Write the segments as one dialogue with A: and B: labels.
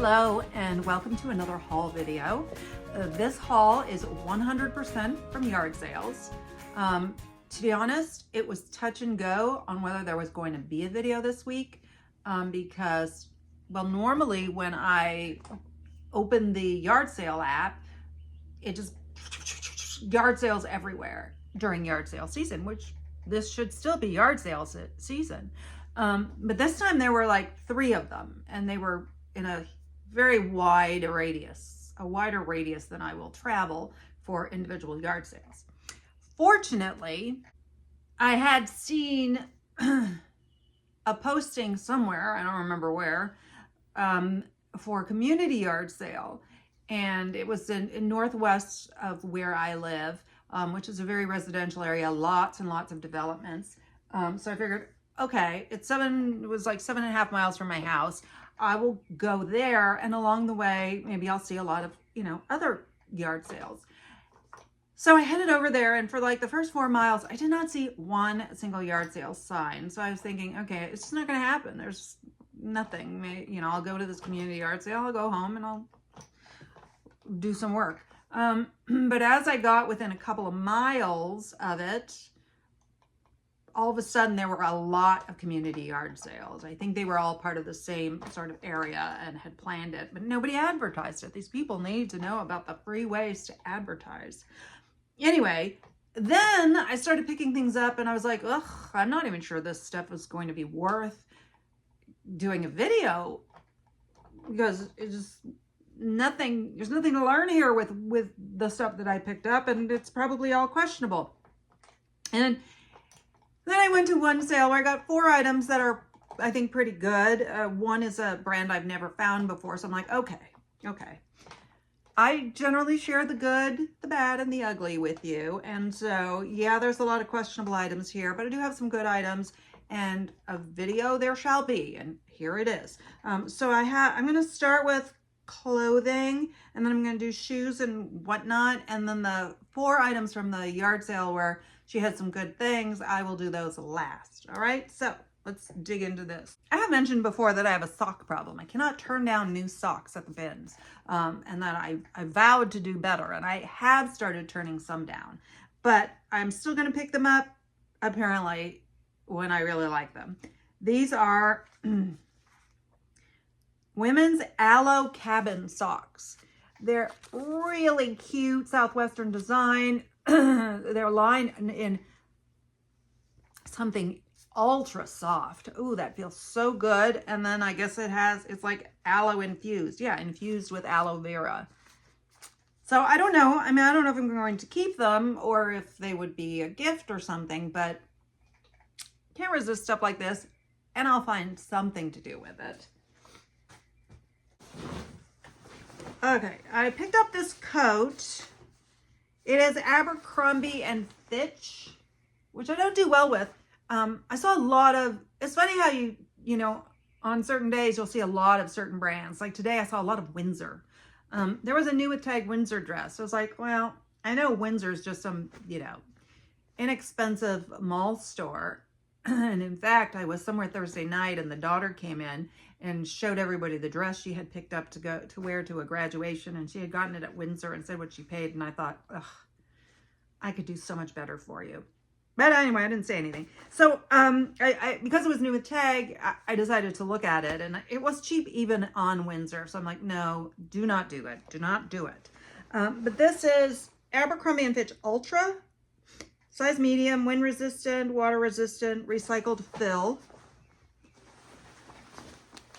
A: Hello and welcome to another haul video. This haul is 100% from yard sales. To be honest, it was touch and go on whether there was going to be a video this week because, well, normally when I open the yard sale app, it just yard sales everywhere during yard sale season, which this should still be yard sales season. But this time there were like 3 of them, and they were in a very wide radius, a wider radius than I will travel for individual yard sales. Fortunately, I had seen a posting somewhere, I don't remember where, for a community yard sale. And it was in northwest of where I live, which is a very residential area, lots and lots of developments. So I figured, okay, it was like 7.5 miles from my house. I will go there, and along the way, maybe I'll see a lot of, other yard sales. So I headed over there, and for like the first 4 miles, I did not see one single yard sale sign. So I was thinking, okay, it's just not going to happen. There's nothing. I'll go to this community yard sale, I'll go home, and I'll do some work. But as I got within a couple of miles of it, all of a sudden there were a lot of community yard sales. I think they were all part of the same sort of area and had planned it, but nobody advertised it. These people need to know about the free ways to advertise. Anyway, then I started picking things up, and I was like, ugh, I'm not even sure this stuff is going to be worth doing a video, because it's just nothing, there's nothing to learn here with the stuff that I picked up, and it's probably all questionable. And then I went to one sale where I got 4 items that are, I think, pretty good. One is a brand I've never found before, so I'm like, okay. I generally share the good, the bad, and the ugly with you. And so, yeah, there's a lot of questionable items here, but I do have some good items, and a video there shall be, and here it is. So I'm going to start with clothing, and then I'm going to do shoes and whatnot, and then the 4 items from the yard sale where she had some good things, I will do those last. All right, so let's dig into this. I have mentioned before that I have a sock problem. I cannot turn down new socks at the bins, and that I vowed to do better, and I have started turning some down, but I'm still going to pick them up, apparently, when I really like them. These are women's aloe cabin socks. They're really cute, Southwestern design. They're lined in something ultra soft. Ooh, that feels so good. And then I guess it's like aloe infused. Yeah, infused with aloe vera. So I don't know. I mean, I don't know if I'm going to keep them or if they would be a gift or something, but can't resist stuff like this, and I'll find something to do with it. Okay, I picked up this coat. It is Abercrombie and Fitch, which I don't do well with. I saw a lot of, it's funny how on certain days you'll see a lot of certain brands. Like today I saw a lot of Windsor. There was a new with tag Windsor dress. So I was like, well, I know Windsor's just some, inexpensive mall store. And in fact, I was somewhere Thursday night, and the daughter came in and showed everybody the dress she had picked up to wear to a graduation, and she had gotten it at Windsor and said what she paid, and I thought, ugh, I could do so much better for you. But anyway, I didn't say anything. So because it was new with tag, I decided to look at it, and it was cheap even on Windsor. So I'm like, no, do not do it. Do not do it. But this is Abercrombie and Fitch Ultra. Size medium, wind resistant, water resistant, recycled fill.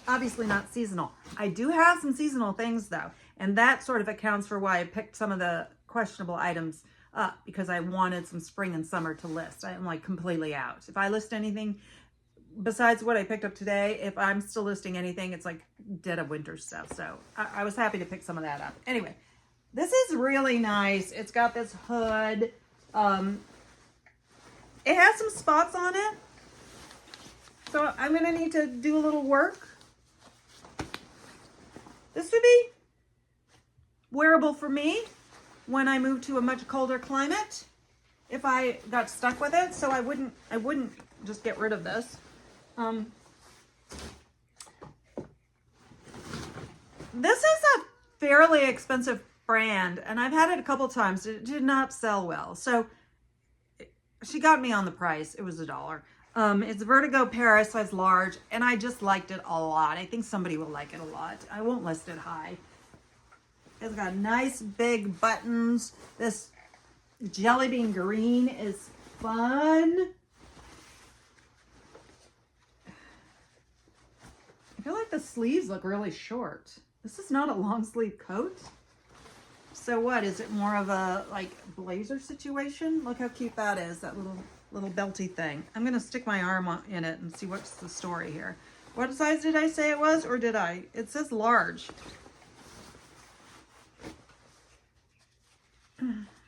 A: Obviously not seasonal. I do have some seasonal things though, and that sort of accounts for why I picked some of the questionable items up, because I wanted some spring and summer to list. I'm like completely out. If I list anything besides what I picked up today, if I'm still listing anything, it's like dead of winter stuff. So I was happy to pick some of that up. Anyway, this is really nice. It's got this hood. It has some spots on it, so I'm going to need to do a little work. This would be wearable for me when I move to a much colder climate if I got stuck with it, so I wouldn't just get rid of this. This is a fairly expensive brand, and I've had it a couple times. It did not sell well. So she got me on the price. It was $1. It's Vertigo Paris, size large, and I just liked it a lot. I think somebody will like it a lot. I won't list it high. It's got nice big buttons. This jelly bean green is fun. I feel like the sleeves look really short. This is not a long sleeve coat. So what, is it more of a like blazer situation? Look how cute that is, that little belty thing. I'm gonna stick my arm in it and see what's the story here. What size did I say it was, or did I? It says large.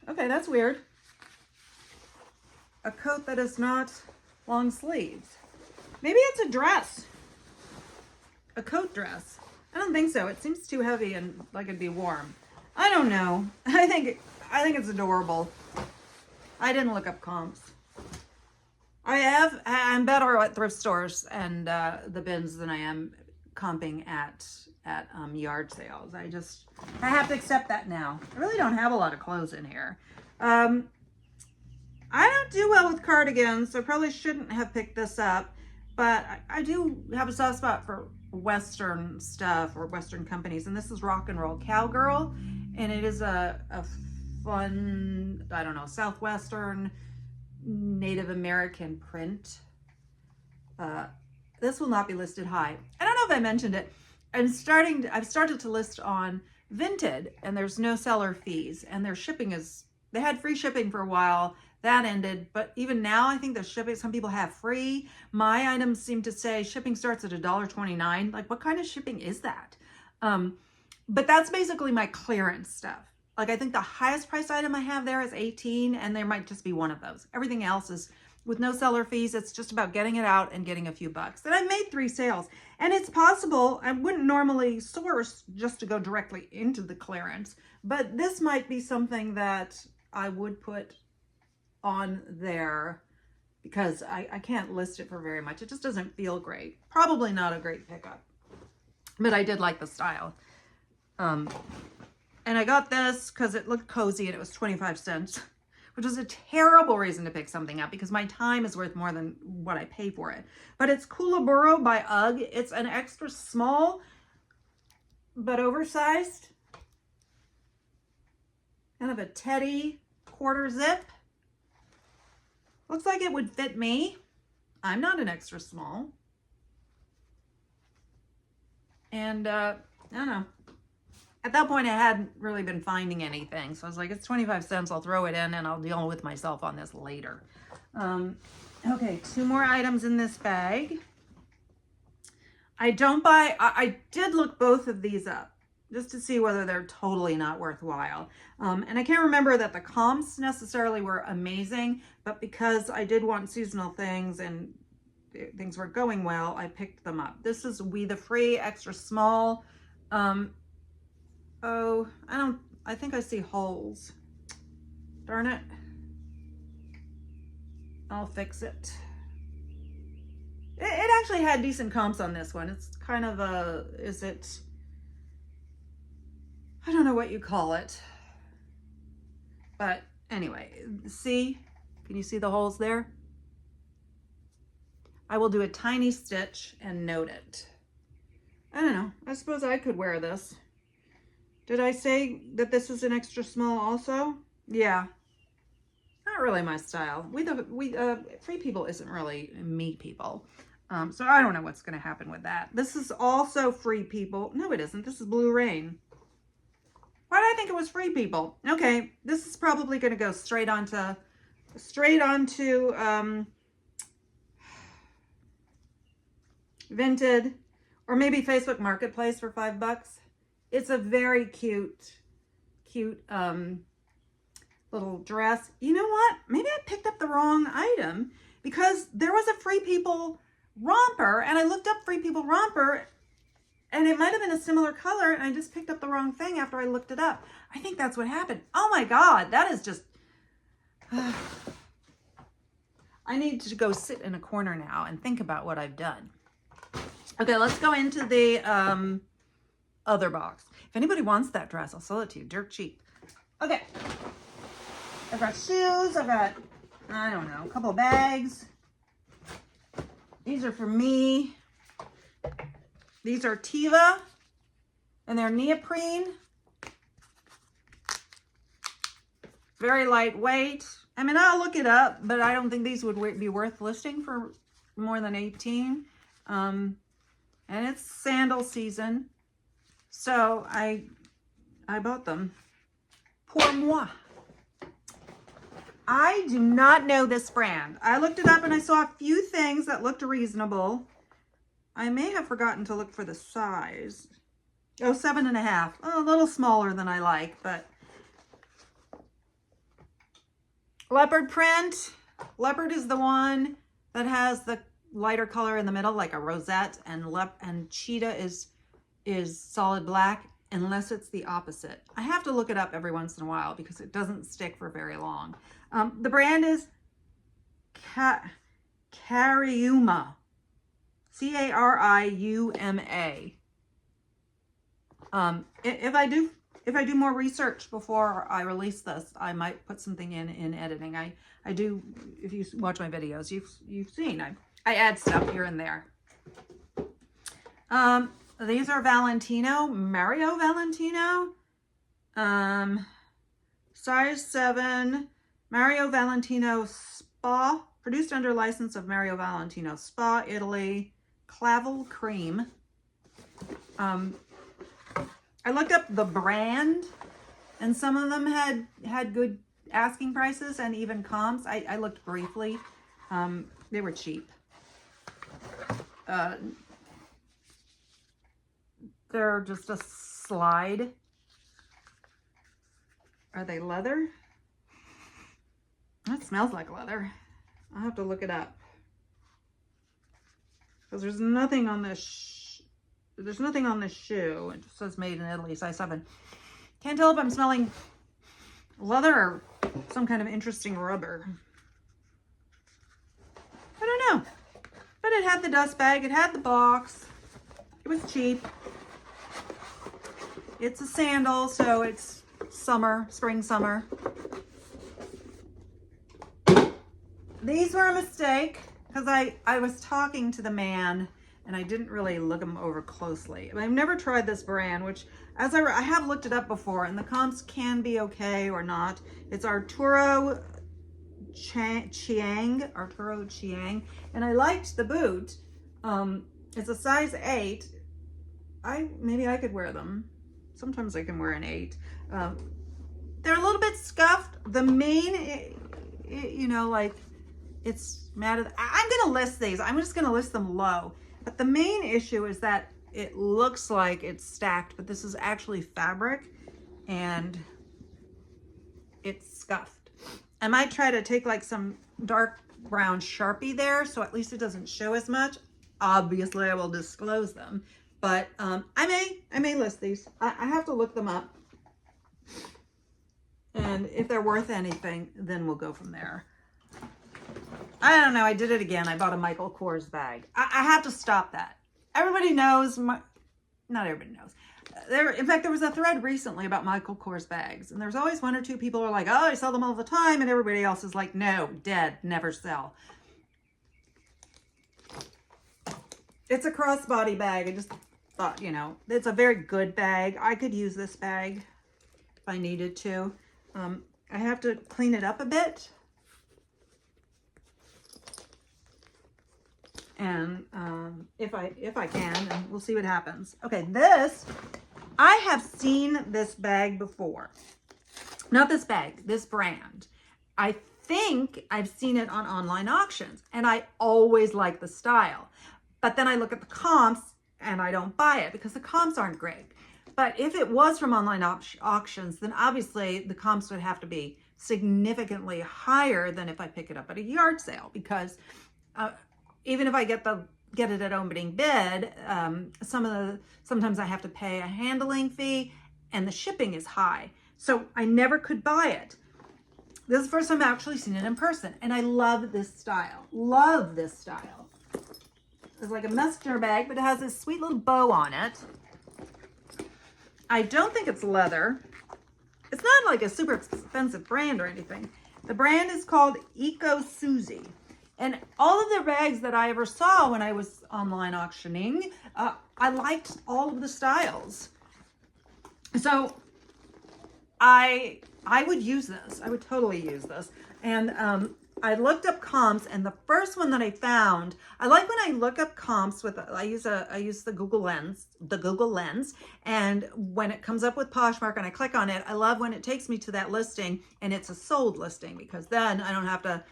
A: Okay, that's weird. A coat that is not long sleeves. Maybe it's a dress. A coat dress. I don't think so. It seems too heavy and like it'd be warm. I don't know. I think it's adorable. I didn't look up comps. I'm better at thrift stores and the bins than I am comping at yard sales. I have to accept that now. I really don't have a lot of clothes in here. I don't do well with cardigans, so I probably shouldn't have picked this up, but I do have a soft spot for Western stuff or Western companies, and this is Rock and Roll Cowgirl, and it is a fun, I don't know, Southwestern Native American print. This will not be listed high. I don't know if I mentioned it. I've started to list on Vinted, and there's no seller fees, and their shipping they had free shipping for a while. That ended, but even now I think the shipping, some people have free. My items seem to say shipping starts at $1.29. Like, what kind of shipping is that? But that's basically my clearance stuff. Like, I think the highest price item I have there is $18, and there might just be one of those. Everything else is with no seller fees. It's just about getting it out and getting a few bucks. And I've made 3 sales, and it's possible. I wouldn't normally source just to go directly into the clearance, but this might be something that I would put on there because I can't list it for very much. It just doesn't feel great. Probably not a great pickup, but I did like the style. And I got this because it looked cozy and it was 25 cents, which is a terrible reason to pick something up because my time is worth more than what I pay for it. But it's Koolaburra by UGG. It's an extra small, but oversized. Kind of a teddy quarter zip. Looks like it would fit me. I'm not an extra small. And I don't know. At that point, I hadn't really been finding anything. So I was like, it's 25 cents. I'll throw it in and I'll deal with myself on this later. Okay, 2 more items in this bag. I did look both of these up just to see whether they're totally not worthwhile. And I can't remember that the comps necessarily were amazing, but because I did want seasonal things and things were going well, I picked them up. This is We the Free extra small. Oh, I think I see holes. Darn it. I'll fix it. It actually had decent comps on this one. It's kind of I don't know what you call it. But anyway, can you see the holes there? I will do a tiny stitch and note it. I don't know. I suppose I could wear this. Did I say that this is an extra small also? Yeah. Not really my style. Free People isn't really me people. So I don't know what's going to happen with that. This is also Free People. No, it isn't. This is Blue Rain. Why did I think it was Free People? Okay, this is probably going to go straight onto Vinted, or maybe Facebook Marketplace for $5. It's a very cute little dress. You know what? Maybe I picked up the wrong item because there was a Free People romper, and I looked up Free People romper, and it might have been a similar color, and I just picked up the wrong thing after I looked it up. I think that's what happened. Oh my God, that is just... I need to go sit in a corner now and think about what I've done. Okay, let's go into the other box. If anybody wants that dress, I'll sell it to you dirt cheap. Okay. I've got shoes. I've got, I don't know, a couple of bags. These are for me. These are Tiva, and they're neoprene. Very lightweight. I mean, I'll look it up, but I don't think these would be worth listing for more than 18. And it's sandal season, so I bought them. Pour moi. I do not know this brand. I looked it up and I saw a few things that looked reasonable. I may have forgotten to look for the size. Oh, 7.5. Oh, a little smaller than I like, but leopard print. Leopard is the one that has the lighter color in the middle, like a rosette, and cheetah is solid black, unless it's the opposite. I have to look it up every once in a while because it doesn't stick for very long. The brand is Cariuma. Cariuma. If I do more research before I release this, I might put something in editing. I do. If you watch my videos, you've seen I add stuff here and there. These are Mario Valentino. Size 7, Mario Valentino Spa, produced under license of Mario Valentino Spa, Italy. Clavel cream. I looked up the brand, and some of them had good asking prices and even comps. I looked briefly. They were cheap. They're just a slide. Are they leather? That smells like leather. I'll have to look it up. Because there's nothing on this there's nothing on this shoe. It just says made in Italy, size 7. Can't tell if I'm smelling leather or some kind of interesting rubber. I don't know. But it had the dust bag, it had the box. It was cheap. It's a sandal, so it's summer, spring, summer. These were a mistake because I was talking to the man and I didn't really look them over closely. I've never tried this brand, which I have looked it up before, and the comps can be okay or not. It's Arturo Chiang, and I liked the boot. It's a size 8. Maybe I could wear them. Sometimes I can wear an 8. They're a little bit scuffed. The main, like it's matted. I'm gonna list these. I'm just gonna list them low. But the main issue is that it looks like it's stacked, but this is actually fabric and it's scuffed. I might try to take like some dark brown Sharpie there, so at least it doesn't show as much. Obviously I will disclose them, but I may list these. I have to look them up. And if they're worth anything, then we'll go from there. I don't know. I did it again. I bought a Michael Kors bag. I have to stop that. Everybody knows. Not everybody knows. In fact, there was a thread recently about Michael Kors bags. And there's always one or two people who are like, oh, I sell them all the time. And everybody else is like, no, dead, never sell. It's a crossbody bag. I just thought, it's a very good bag. I could use this bag if I needed to. I have to clean it up a bit. And if I can, and we'll see what happens. Okay, I have seen this bag before. Not this bag, this brand. I think I've seen it on online auctions, and I always like the style. But then I look at the comps and I don't buy it because the comps aren't great. But if it was from online auctions, then obviously the comps would have to be significantly higher than if I pick it up at a yard sale, because even if I get it at opening bid, sometimes I have to pay a handling fee and the shipping is high. So I never could buy it. This is the first time I've actually seen it in person, and I love this style. Love this style. It's like a messenger bag, but it has this sweet little bow on it. I don't think it's leather. It's not like a super expensive brand or anything. The brand is called Eco Susie. And all of the bags that I ever saw when I was online auctioning, I liked all of the styles. So I would use this. I would totally use this. And I looked up comps, and the first one that I found, I like when I look up comps with, I use the Google Lens, and when it comes up with Poshmark and I click on it, I love when it takes me to that listing and it's a sold listing, because then I don't have to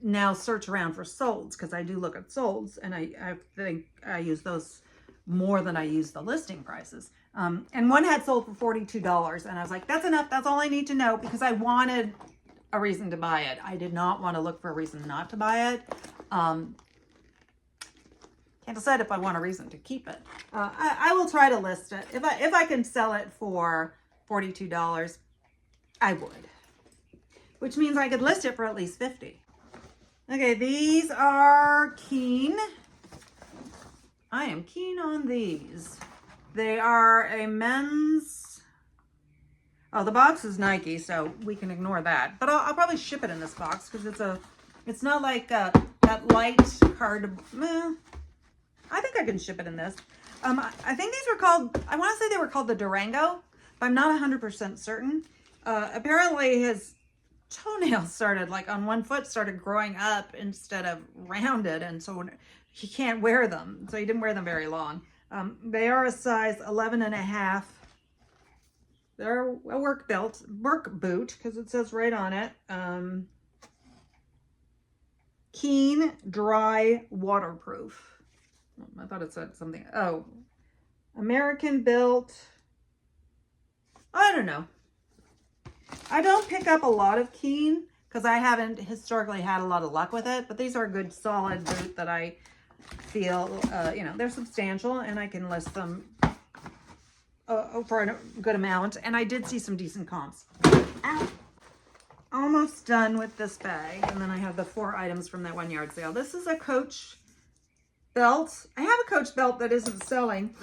A: now search around for solds, because I do look at solds, and I think I use those more than I use the listing prices. And one had sold for $42, and I was like, that's enough. That's all I need to know, because I wanted a reason to buy it. I did not want to look for a reason not to buy it. Can't decide if I want a reason to keep it. I will try to list it. If I can sell it for $42, I would. Which means I could list it for at least $50. Okay, these are keen. I am keen on these. They are a men's. Oh, the box is Nike, so we can ignore that. But I'll probably ship it in this box, because it's not like that light card. I think I can ship it in this. I think these were called, I want to say they were called the Durango, but I'm not 100% certain. Apparently his toenails started, like on one foot, started growing up instead of rounded, and so he can't wear them. So he didn't wear them very long. They are a size 11.5. They're a work boot, because it says right on it, Keen Dry Waterproof. I thought it said something. Oh, American built. I don't know. I don't pick up a lot of Keen, because I haven't historically had a lot of luck with it, but these are a good solid boot that I feel, they're substantial, and I can list them for a good amount. And I did see some decent comps. Ow. Almost done with this bag, and then I have the 4 items from that 1 yard sale. This is a Coach belt. I have a Coach belt that isn't selling,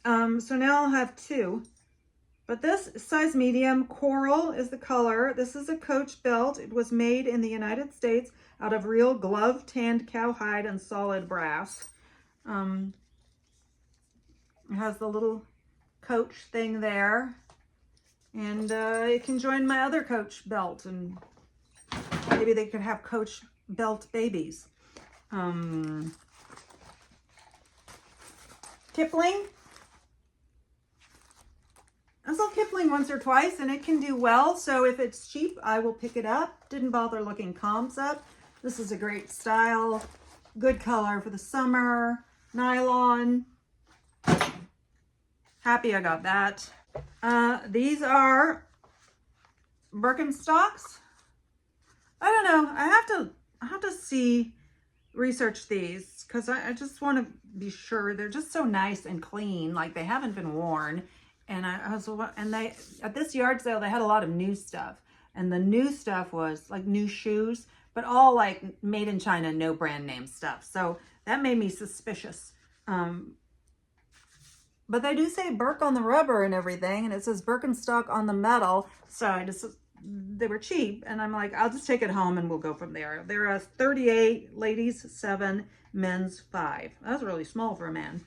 A: so now I'll have 2. But this size medium, coral is the color. This is a Coach belt. It was made in the United States out of real glove tanned cowhide and solid brass. It has the little Coach thing there, and it can join my other Coach belt, and maybe they could have Coach belt babies. Kipling. I saw Kipling once or twice, and it can do well, so if it's cheap, I will pick it up. Didn't bother looking comps up. This is a great style, good color for the summer, nylon. Happy I got that. These are Birkenstocks. I don't know. I have to research these, because I just want to be sure. They're just so nice and clean, like they haven't been worn. And they at this yard sale, they had a lot of new stuff, and the new stuff was like new shoes, but all like made in China, no brand name stuff. So that made me suspicious. But they do say Birk on the rubber and everything, and it says Birkenstock on the metal. So they were cheap, and I'm like, I'll just take it home and we'll go from there. They're a 38, ladies 7, men's 5. That's really small for a man.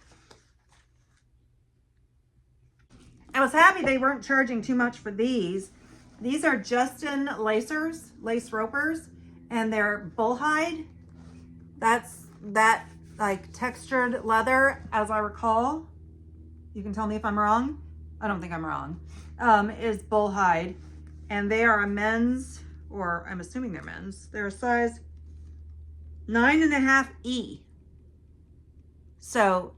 A: I was happy they weren't charging too much for these. These are Justin lace ropers, and they're bullhide. That's that like textured leather, as I recall. You can tell me if I'm wrong. I don't think I'm wrong. Is bullhide, and they are a men's, or I'm assuming they're men's. They're a size 9.5 E. So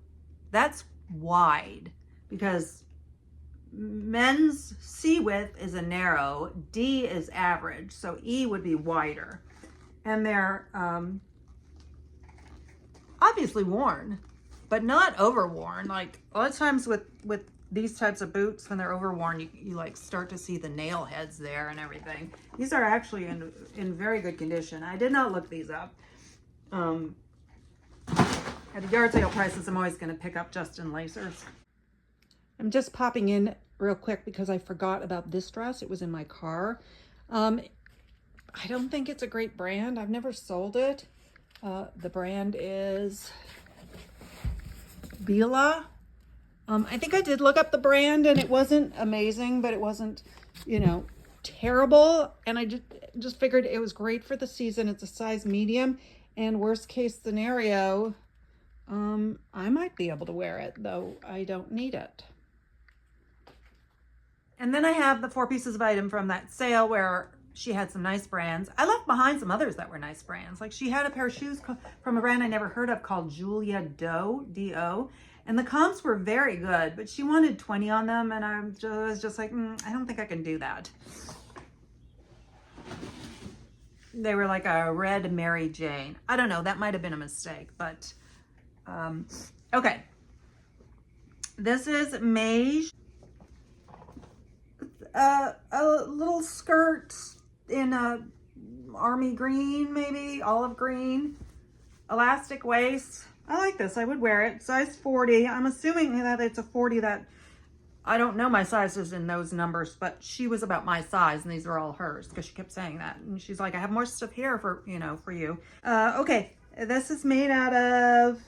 A: that's wide, because men's C width is a narrow, D is average, so E would be wider. And they're obviously worn, but not overworn. Like a lot of times with these types of boots, when they're overworn, you like start to see the nail heads there and everything. These are actually in very good condition. I did not look these up. At yard sale prices, I'm always going to pick up Justin lacers. I'm just popping in real quick because I forgot about this dress. It was in my car. I don't think it's a great brand. I've never sold it. The brand is Bila. I think I did look up the brand and it wasn't amazing, but it wasn't, you know, terrible. And I just figured it was great for the season. It's a size medium, and worst case scenario, I might be able to wear it, though I don't need it. And then I have the 4 pieces of item from that sale where she had some nice brands. I left behind some others that were nice brands. Like she had a pair of shoes from a brand I never heard of called Julia Doe, D-O. And the comps were very good, but she wanted 20 on them. And I was just like, I don't think I can do that. They were like a red Mary Jane. I don't know. That might have been a mistake, but okay. This is Mage. A little skirt in a army green, maybe olive green, elastic waist. I like this. I would wear it. Size 40. I'm assuming that it's a 40. That I don't know my sizes in those numbers, but she was about my size, and these are all hers because she kept saying that. And she's like, I have more stuff here for for you. Okay, this is made out of.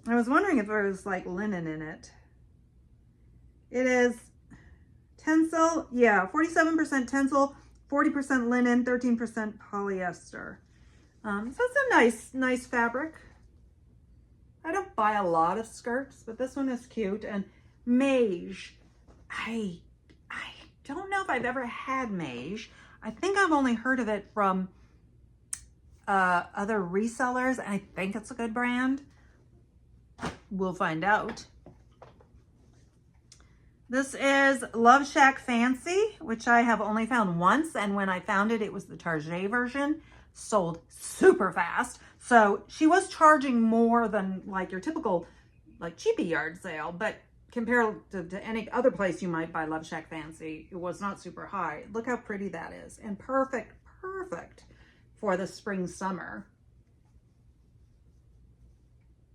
A: I was wondering if there was like linen in it. It is tencel, yeah, 47% tencel, 40% linen, 13% polyester. So it's a nice fabric. I don't buy a lot of skirts, but this one is cute. And Mage, I don't know if I've ever had Mage. I think I've only heard of it from other resellers, and I think it's a good brand. We'll find out. This is Love Shack Fancy, which I have only found once. And when I found it, it was the Target version, sold super fast. So she was charging more than like your typical like cheapy yard sale, but compared to any other place you might buy Love Shack Fancy, it was not super high. Look how pretty that is. And perfect for the spring, summer.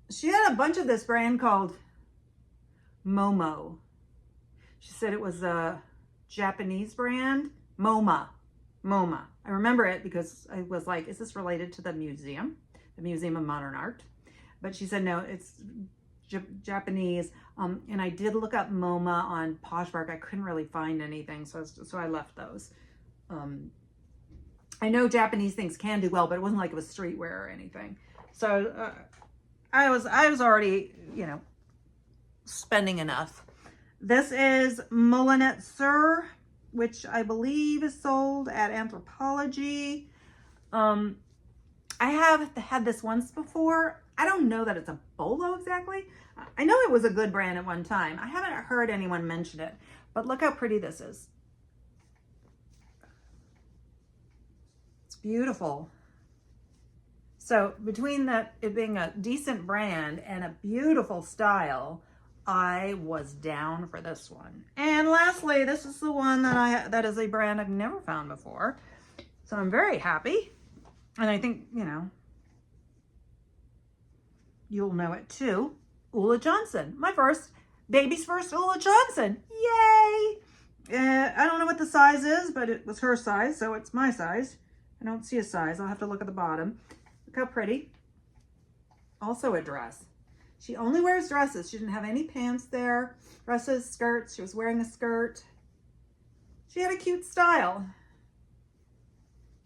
A: She had a bunch of this brand called Momo. She said it was a Japanese brand, MoMA. I remember it because I was like, is this related to the Museum of Modern Art? But she said, no, it's Japanese. And I did look up MoMA on Poshmark. I couldn't really find anything, so I left those. I know Japanese things can do well, but it wasn't like it was streetwear or anything. So I was already, spending enough. This is Molinet Sur, which I believe is sold at Anthropologie. I have had this once before. I don't know that it's a bolo exactly. I know it was a good brand at one time. I haven't heard anyone mention it, but look how pretty this is. It's beautiful. So between it being a decent brand and a beautiful style, I was down for this one. And lastly, this is the one that is a brand I've never found before. So I'm very happy. And I think, you'll know it too. Ulla Johnson. My baby's first Ulla Johnson. Yay! I don't know what the size is, but it was her size, so it's my size. I don't see a size. I'll have to look at the bottom. Look how pretty. Also a dress. She only wears dresses. She didn't have any pants there. Dresses, skirts. She was wearing a skirt. She had a cute style.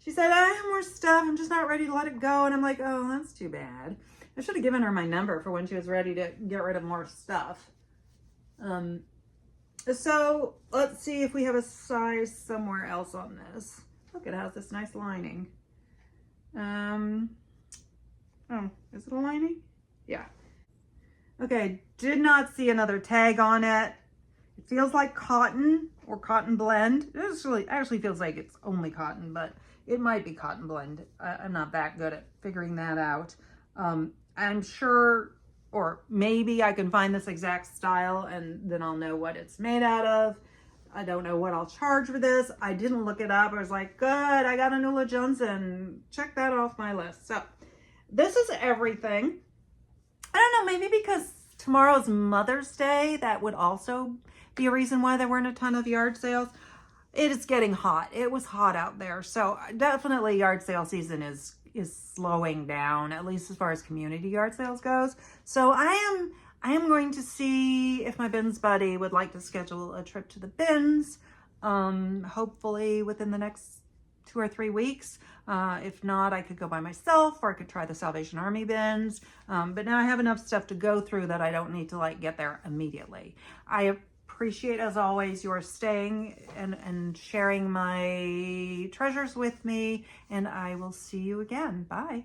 A: She said, I have more stuff. I'm just not ready to let it go. And I'm like, oh, that's too bad. I should have given her my number for when she was ready to get rid of more stuff. So let's see if we have a size somewhere else on this. Look, it has this nice lining. Oh, is it a lining? Yeah. Okay, did not see another tag on it. It feels like cotton or cotton blend. It actually feels like it's only cotton, but it might be cotton blend. I'm not that good at figuring that out. I'm sure, or maybe I can find this exact style and then I'll know what it's made out of. I don't know what I'll charge for this. I didn't look it up. I was like, good, I got an Ulla Johnson. Check that off my list. So this is everything. I don't know, maybe because tomorrow's Mother's Day, that would also be a reason why there weren't a ton of yard sales. It is getting hot. It was hot out there. So definitely yard sale season is slowing down, at least as far as community yard sales goes. So I am going to see if my bins buddy would like to schedule a trip to the bins, hopefully within the next 2 or 3 weeks. If not, I could go by myself, or I could try the Salvation Army bins. But now I have enough stuff to go through that I don't need to like get there immediately. I appreciate, as always, your staying and sharing my treasures with me, and I will see you again. Bye.